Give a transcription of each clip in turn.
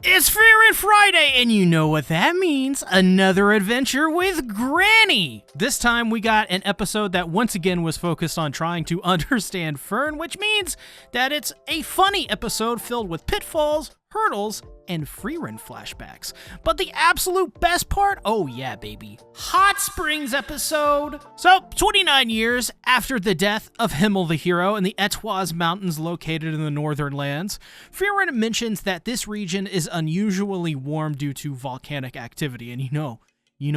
It's Frieren Friday, and you know what that means. Another adventure with Granny. This time we got an episode that once again was focused on trying to understand Fern, which means that it's a funny episode filled with pitfalls, hurdles, and Frieren flashbacks. But the absolute best part, oh yeah baby, Hot Springs episode. So, 29 years after the death of Himmel the hero in the Etoise Mountains located in the northern lands, Frieren mentions that this region is unusually warm due to volcanic activity, and you know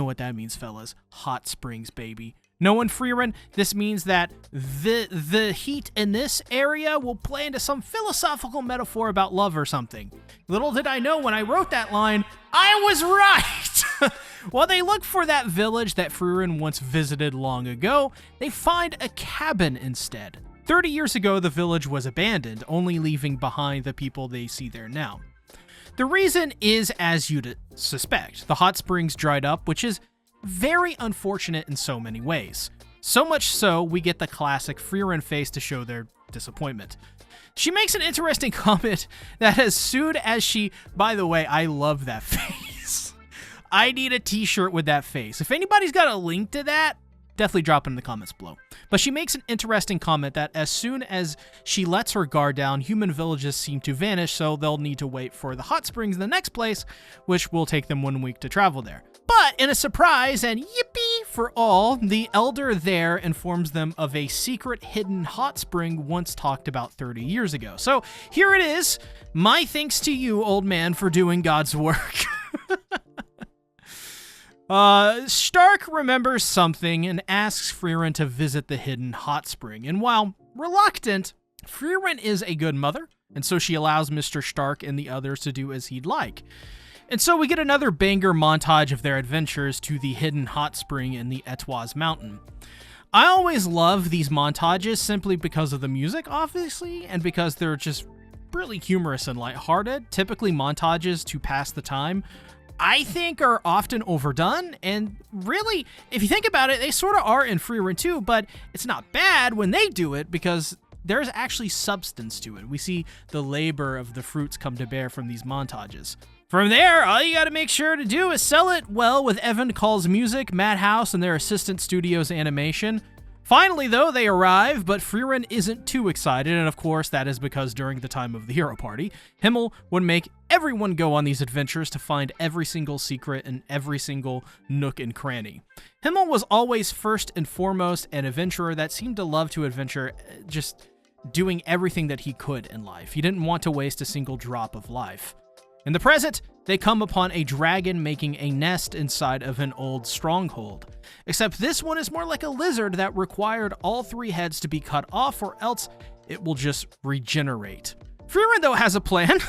what that means, fellas. Hot Springs, baby. Knowing Frieren, this means that the heat in this area will play into some philosophical metaphor about love or something. Little did I know when I wrote that line, I was right! While they look for that village that Frieren once visited long ago, they find a cabin instead. 30 years ago, the village was abandoned, only leaving behind the people they see there now. The reason is as you'd suspect. The hot springs dried up, which is very unfortunate in so many ways. So much so, we get the classic Frieren face to show their disappointment. She makes an interesting comment that as soon as she... By the way, I love that face. I need a t-shirt with that face. If anybody's got a link to that, definitely drop it in the comments below. But she makes an interesting comment that as soon as she lets her guard down, human villages seem to vanish, so they'll need to wait for the hot springs in the next place, which will take them 1 week to travel there. But in a surprise and yippee for all, the elder there informs them of a secret hidden hot spring once talked about 30 years ago. So here it is. My thanks to you, old man, for doing God's work. Stark remembers something and asks Frieren to visit the hidden hot spring. And while reluctant, Frieren is a good mother, and so she allows Mr. Stark and the others to do as he'd like. And so we get another banger montage of their adventures to the hidden hot spring in the Etoise Mountain. I always love these montages simply because of the music, obviously, and because they're just really humorous and lighthearted. Typically montages to pass the time, I think, are often overdone, and really, if you think about it, they sort of are in Frieren too, but it's not bad when they do it because there's actually substance to it. We see the labor of the fruits come to bear from these montages. From there, all you gotta make sure to do is sell it well with Evan Call's music, Madhouse, and their assistant studio's animation. Finally, though, they arrive, but Frieren isn't too excited, and of course, that is because during the time of the hero party, Himmel would make everyone go on these adventures to find every single secret and every single nook and cranny. Himmel was always first and foremost an adventurer that seemed to love to adventure, just doing everything that he could in life. He didn't want to waste a single drop of life. In the present, they come upon a dragon making a nest inside of an old stronghold. Except this one is more like a lizard that required all 3 heads to be cut off or else it will just regenerate. Frieren, though, has a plan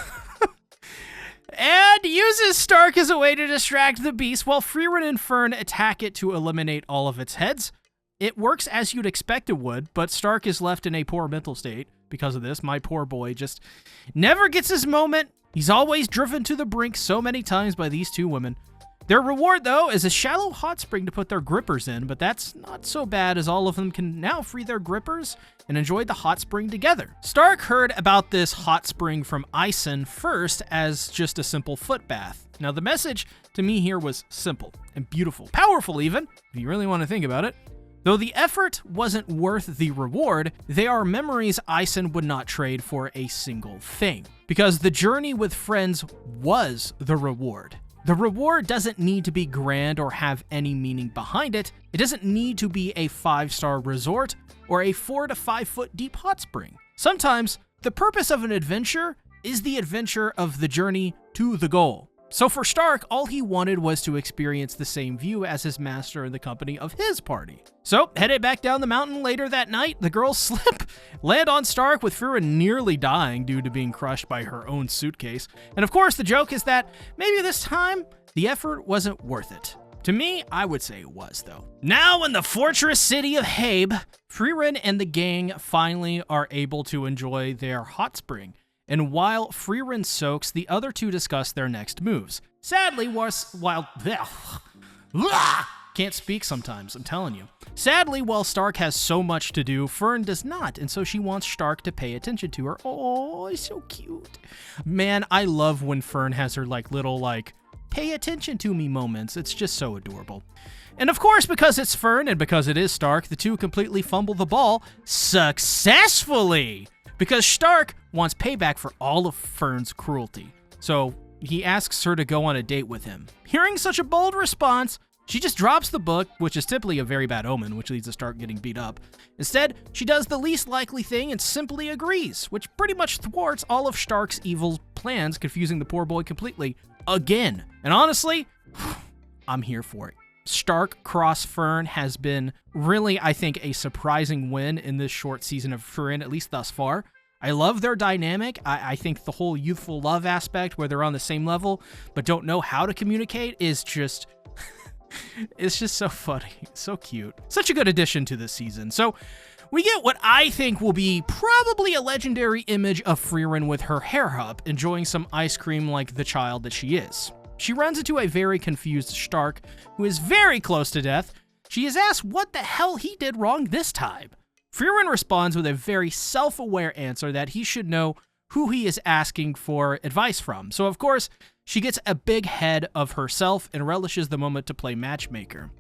and uses Stark as a way to distract the beast while Frieren and Fern attack it to eliminate all of its heads. It works as you'd expect it would, but Stark is left in a poor mental state because of this. My poor boy just never gets his moment. He's always driven to the brink so many times by these 2 women. Their reward, though, is a shallow hot spring to put their grippers in, but that's not so bad as all of them can now free their grippers and enjoy the hot spring together. Stark heard about this hot spring from Ison first as just a simple foot bath. Now, the message to me here was simple and beautiful, powerful even, if you really want to think about it. Though the effort wasn't worth the reward, they are memories Ison would not trade for a single thing. Because the journey with friends was the reward. The reward doesn't need to be grand or have any meaning behind it. It doesn't need to be a 5-star resort or a 4 to 5 foot deep hot spring. Sometimes, the purpose of an adventure is the adventure of the journey to the goal. So for Stark, all he wanted was to experience the same view as his master in the company of his party. So, headed back down the mountain later that night, the girls slip, land on Stark with Frieren nearly dying due to being crushed by her own suitcase. And of course, the joke is that maybe this time, the effort wasn't worth it. To me, I would say it was, though. Now in the fortress city of Habe, Frieren and the gang finally are able to enjoy their hot spring. And while Frieren soaks, the other 2 discuss their next moves. Sadly, Can't speak sometimes, I'm telling you. Sadly, while Stark has so much to do, Fern does not, and so she wants Stark to pay attention to her. Oh, it's so cute. Man, I love when Fern has her little pay attention to me moments. It's just so adorable. And of course, because it's Fern and because it is Stark, the two completely fumble the ball successfully. Because Stark wants payback for all of Fern's cruelty. So he asks her to go on a date with him. Hearing such a bold response, she just drops the book, which is typically a very bad omen, which leads to Stark getting beat up. Instead, she does the least likely thing and simply agrees, which pretty much thwarts all of Stark's evil plans, confusing the poor boy completely again. And honestly, I'm here for it. Stark cross Fern has been really, I think, a surprising win in this short season of Frieren, at least thus far. I love their dynamic. I think the whole youthful love aspect where they're on the same level but don't know how to communicate is just... it's just so funny. So cute. Such a good addition to this season. So we get what I think will be probably a legendary image of Frieren with her hair up, enjoying some ice cream like the child that she is. She runs into a very confused Stark, who is very close to death. She is asked what the hell he did wrong this time. Frieren responds with a very self-aware answer that he should know who he is asking for advice from. So of course, she gets a big head of herself and relishes the moment to play matchmaker.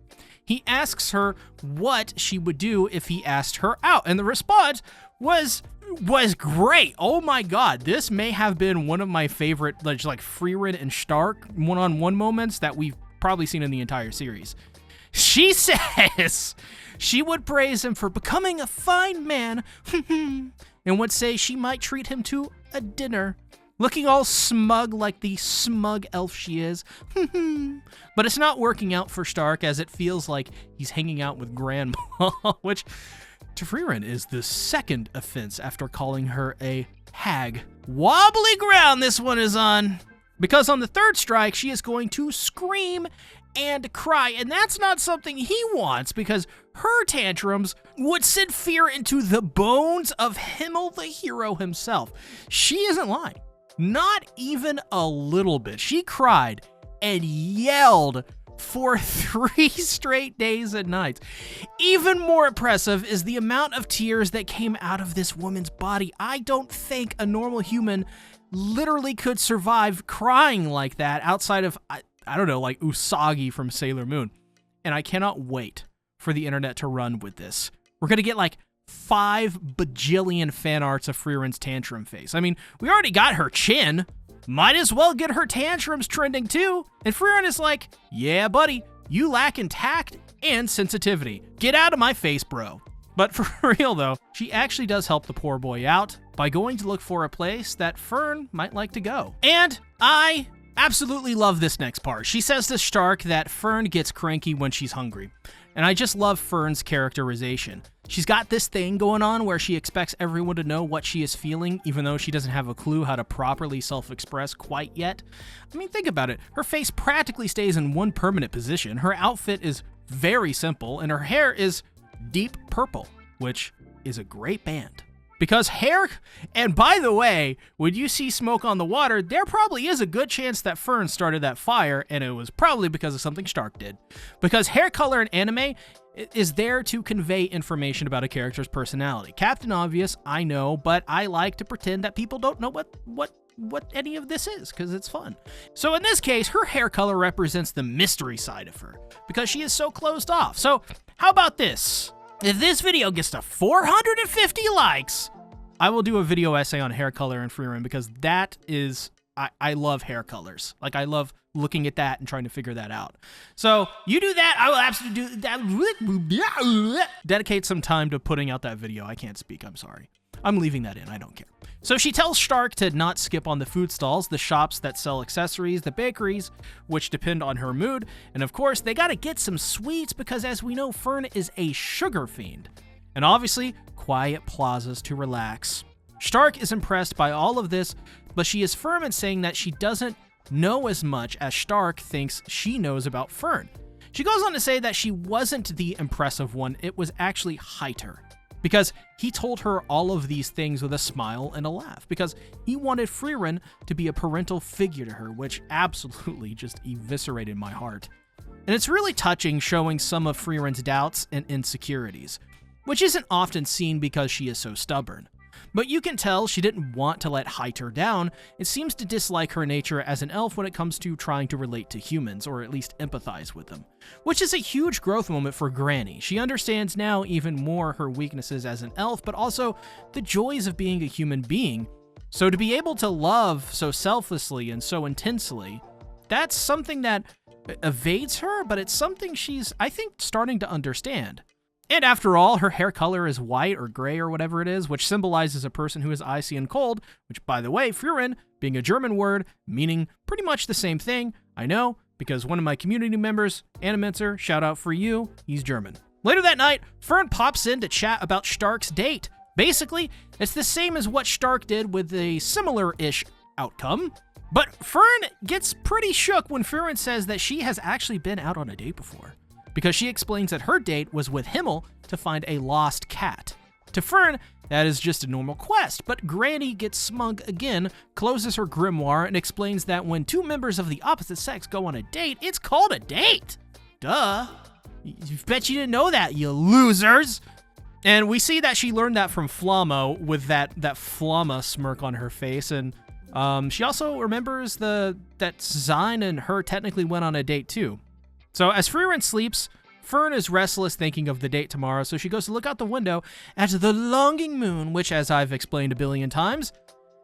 He asks her what she would do if he asked her out, and the response was great. Oh my god, this may have been one of my favorite Frieren and Stark one-on-one moments that we've probably seen in the entire series. She says she would praise him for becoming a fine man and would say she might treat him to a dinner. Looking all smug like the smug elf she is. But it's not working out for Stark, as it feels like he's hanging out with Grandma, which to Frieren is the second offense after calling her a hag. Wobbly ground this one is on. Because on the third strike, she is going to scream and cry, and that's not something he wants, because her tantrums would send fear into the bones of Himmel the hero himself. She isn't lying. Not even a little bit. She cried and yelled for 3 straight days and nights. Even more impressive is the amount of tears that came out of this woman's body. I don't think a normal human literally could survive crying like that outside of, I don't know, like Usagi from Sailor Moon. And I cannot wait for the internet to run with this. We're going to get 5 bajillion fan arts of Frieren's tantrum face. I mean, we already got her chin. Might as well get her tantrums trending too. And Frieren is like, yeah, buddy, you lack in tact and sensitivity. Get out of my face, bro. But for real though, she actually does help the poor boy out by going to look for a place that Fern might like to go. And I absolutely love this next part. She says to Stark that Fern gets cranky when she's hungry. And I just love Fern's characterization. She's got this thing going on where she expects everyone to know what she is feeling, even though she doesn't have a clue how to properly self-express quite yet. I mean, think about it. Her face practically stays in one permanent position. Her outfit is very simple, and her hair is deep purple, which is a great band. Because hair, and by the way, when you see smoke on the water, there probably is a good chance that Fern started that fire, and it was probably because of something Stark did. Because hair color in anime is there to convey information about a character's personality. Captain Obvious, I know, but I like to pretend that people don't know what any of this is, because it's fun. So in this case, her hair color represents the mystery side of her, because she is so closed off. So how about this? If this video gets to 450 likes, I will do a video essay on hair color in Frieren, because that is, I love hair colors. I love looking at that and trying to figure that out. So you do that, I will absolutely do that. Dedicate some time to putting out that video. I can't speak, I'm sorry. I'm leaving that in, I don't care. So she tells Stark to not skip on the food stalls, the shops that sell accessories, the bakeries, which depend on her mood, and of course, they gotta get some sweets because as we know, Fern is a sugar fiend. And obviously, quiet plazas to relax. Stark is impressed by all of this, but she is firm in saying that she doesn't know as much as Stark thinks she knows about Fern. She goes on to say that she wasn't the impressive one, it was actually Heiter. Because he told her all of these things with a smile and a laugh, because he wanted Frieren to be a parental figure to her, which absolutely just eviscerated my heart. And it's really touching, showing some of Frieren's doubts and insecurities, which isn't often seen because she is so stubborn. But you can tell she didn't want to let Heiter down. It seems to dislike her nature as an elf when it comes to trying to relate to humans, or at least empathize with them. Which is a huge growth moment for Granny. She understands now even more her weaknesses as an elf, but also the joys of being a human being. So to be able to love so selflessly and so intensely, that's something that evades her, but it's something she's, I think, starting to understand. And after all, her hair color is white or gray or whatever it is, which symbolizes a person who is icy and cold, which, by the way, Frieren, being a German word, meaning pretty much the same thing, I know, because one of my community members, Animenser, shout out for you, he's German. Later that night, Fern pops in to chat about Stark's date. Basically, it's the same as what Stark did with a similar-ish outcome. But Fern gets pretty shook when Frieren says that she has actually been out on a date before, because she explains that her date was with Himmel to find a lost cat. To Fern, that is just a normal quest, but Granny gets smug again, closes her grimoire, and explains that when two members of the opposite sex go on a date, it's called a date. Duh. You bet you didn't know that, you losers. And we see that she learned that from Flammo with that Flamma smirk on her face, and she also remembers that Zine and her technically went on a date too. So as Frieren sleeps, Fern is restless thinking of the date tomorrow, so she goes to look out the window at the longing moon, which, as I've explained a billion times,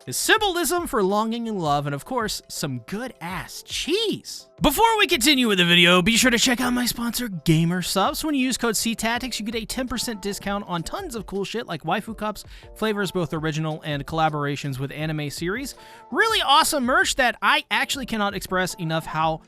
is symbolism for longing and love, and of course, some good-ass cheese. Before we continue with the video, be sure to check out my sponsor, Gamer Subs. When you use code CTACTICS, you get a 10% discount on tons of cool shit like waifu cups, flavors both original and collaborations with anime series. Really awesome merch that I actually cannot express enough how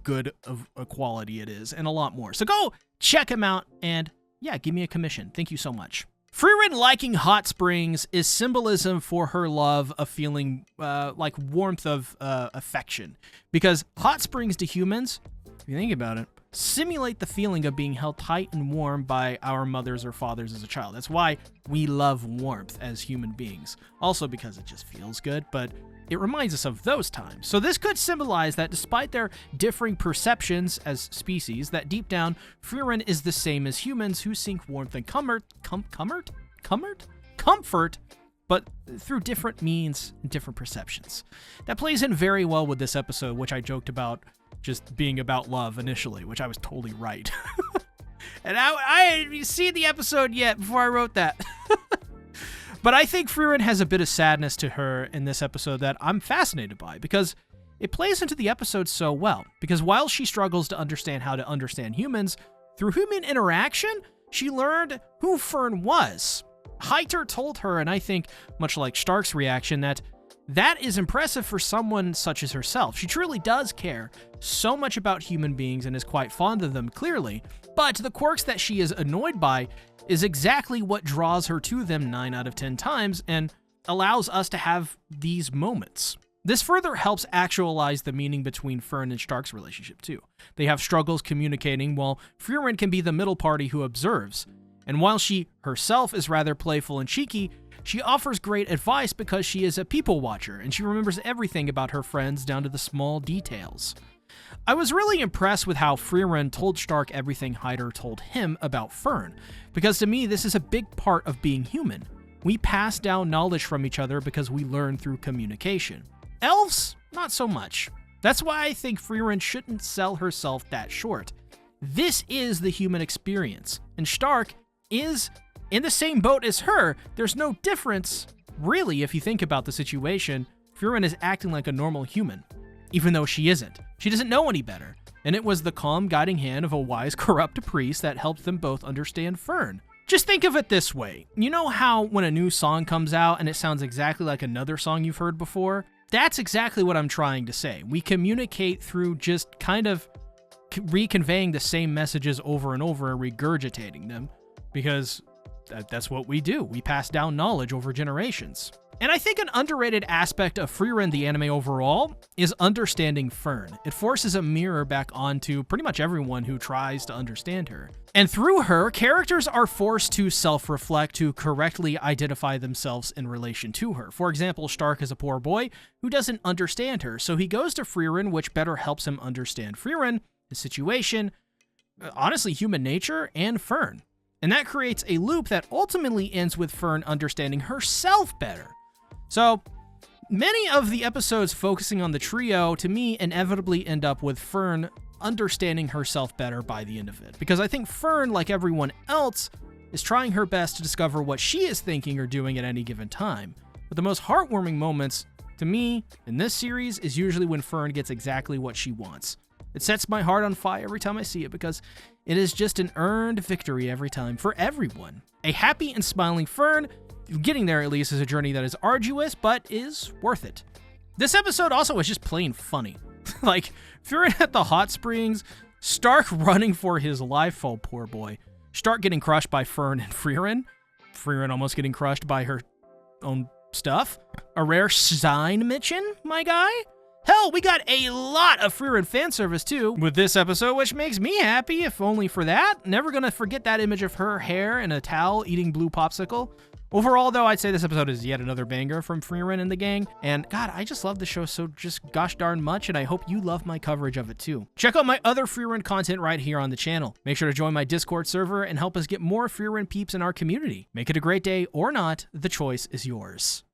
good of a quality it is, and a lot more. So go check them out, and yeah, give me a commission. Thank you so much. Frieren liking hot springs is symbolism for her love of feeling like warmth of affection. Because hot springs to humans, if you think about it, simulate the feeling of being held tight and warm by our mothers or fathers as a child. That's why we love warmth as human beings. Also because it just feels good, but it reminds us of those times. So this could symbolize that despite their differing perceptions as species, that deep down, Frieren is the same as humans who seek warmth and comfort, but through different means and different perceptions. That plays in very well with this episode, which I joked about just being about love initially, which I was totally right. And I hadn't seen the episode yet before I wrote that. But I think Frieren has a bit of sadness to her in this episode that I'm fascinated by, because it plays into the episode so well. Because while she struggles to understand how to understand humans, through human interaction, she learned who Fern was. Heiter told her, and I think, much like Stark's reaction, that is impressive for someone such as herself. She truly does care so much about human beings and is quite fond of them, clearly. But the quirks that she is annoyed by is exactly what draws her to them 9 out of 10 times and allows us to have these moments. This further helps actualize the meaning between Fern and Stark's relationship too. They have struggles communicating, while Frieren can be the middle party who observes. And while she herself is rather playful and cheeky, she offers great advice because she is a people watcher and she remembers everything about her friends down to the small details. I was really impressed with how Frieren told Stark everything Heiter told him about Fern, because to me this is a big part of being human. We pass down knowledge from each other because we learn through communication. Elves, not so much. That's why I think Frieren shouldn't sell herself that short. This is the human experience, and Stark is in the same boat as her. There's no difference, really, if you think about the situation. Frieren is acting like a normal human, even though she isn't. She doesn't know any better, and it was the calm guiding hand of a wise, corrupt priest that helped them both understand Fern. Just think of it this way. You know how when a new song comes out and it sounds exactly like another song you've heard before? That's exactly what I'm trying to say. We communicate through just kind of reconveying the same messages over and over and regurgitating them, because that's what we do. We pass down knowledge over generations. And I think an underrated aspect of Frieren the anime overall is understanding Fern. It forces a mirror back onto pretty much everyone who tries to understand her. And through her, characters are forced to self-reflect to correctly identify themselves in relation to her. For example, Stark is a poor boy who doesn't understand her, so he goes to Frieren, which better helps him understand Frieren, the situation, honestly, human nature, and Fern. And that creates a loop that ultimately ends with Fern understanding herself better. So, many of the episodes focusing on the trio, to me, inevitably end up with Fern understanding herself better by the end of it. Because I think Fern, like everyone else, is trying her best to discover what she is thinking or doing at any given time. But the most heartwarming moments, to me, in this series, is usually when Fern gets exactly what she wants. It sets my heart on fire every time I see it because it is just an earned victory every time for everyone. A happy and smiling Fern, getting there at least, is a journey that is arduous, but is worth it. This episode also is just plain funny. Like, Frieren at the hot springs, Stark running for his life, oh poor boy. Stark getting crushed by Fern and Frieren. Frieren almost getting crushed by her own stuff. A rare sign, Mitchin, my guy. Hell, we got a lot of Frieren fan service too with this episode, which makes me happy, if only for that. Never gonna forget that image of her hair in a towel eating blue popsicle. Overall, though, I'd say this episode is yet another banger from Frieren and the gang. And God, I just love the show so just gosh darn much, and I hope you love my coverage of it too. Check out my other Frieren content right here on the channel. Make sure to join my Discord server and help us get more Frieren peeps in our community. Make it a great day or not, the choice is yours.